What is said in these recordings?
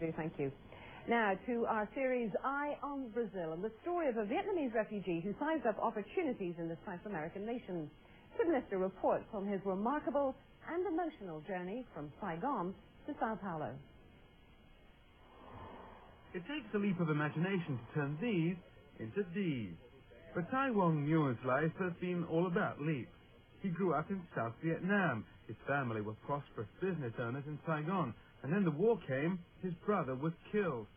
do, thank you. Now to our series, Eye on Brazil, and the story of a Vietnamese refugee who sized up opportunities in the South American nation. Sid Lister reports on his remarkable and emotional journey from Saigon to Sao Paulo. It takes a leap of imagination to turn these into Ds. But Tai Wong Nguyen's life has been all about leaps. He grew up in South Vietnam. His family were prosperous business owners in Saigon. And then the war came, his brother was killed.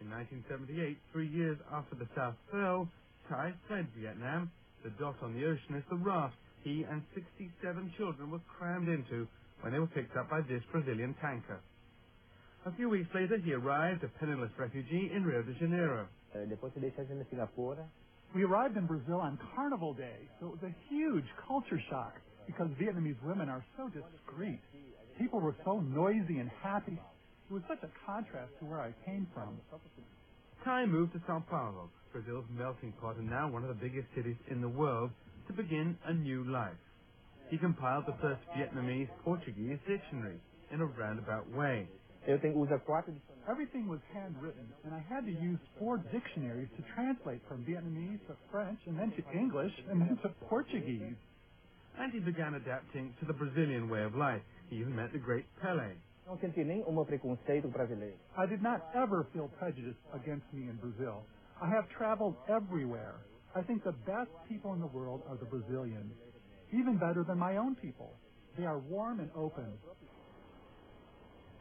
In 1978, 3 years after the South fell, Tai fled Vietnam. The dot on the ocean is the raft he and 67 children were crammed into when they were picked up by this Brazilian tanker. A few weeks later, he arrived, a penniless refugee, in Rio de Janeiro. We arrived in Brazil on Carnival Day, so it was a huge culture shock because Vietnamese women are so discreet. People were so noisy and happy. It was such a contrast to where I came from. Tai moved to Sao Paulo, Brazil's melting pot and now one of the biggest cities in the world, to begin a new life. He compiled the first Vietnamese-Portuguese dictionary in a roundabout way. Everything was handwritten, and I had to use 4 dictionaries to translate from Vietnamese to French, and then to English, and then to Portuguese. And he began adapting to the Brazilian way of life. He even met the great Pele. I did not ever feel prejudice against me in Brazil. I have traveled everywhere. I think the best people in the world are the Brazilians, even better than my own people. They are warm and open.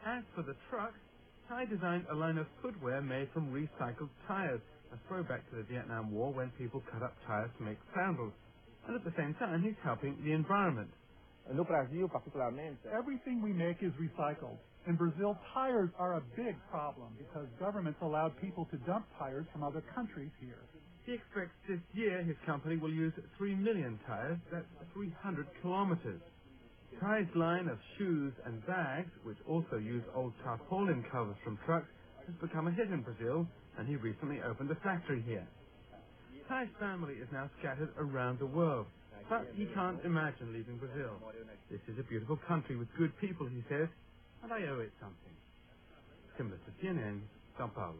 As for the truck, Tai designed a line of footwear made from recycled tires, a throwback to the Vietnam War when people cut up tires to make sandals. And at the same time, he's helping the environment. Everything we make is recycled. In Brazil, tires are a big problem because governments allowed people to dump tires from other countries here. He expects this year his company will use 3 million tires, that's 300 kilometers. Tai's line of shoes and bags, which also use old tarpaulin covers from trucks, has become a hit in Brazil, and he recently opened a factory here. Tai's family is now scattered around the world, but he can't imagine leaving Brazil. This is a beautiful country with good people, he says, and I owe it something. Tim Lister, CNN, Sao Paulo.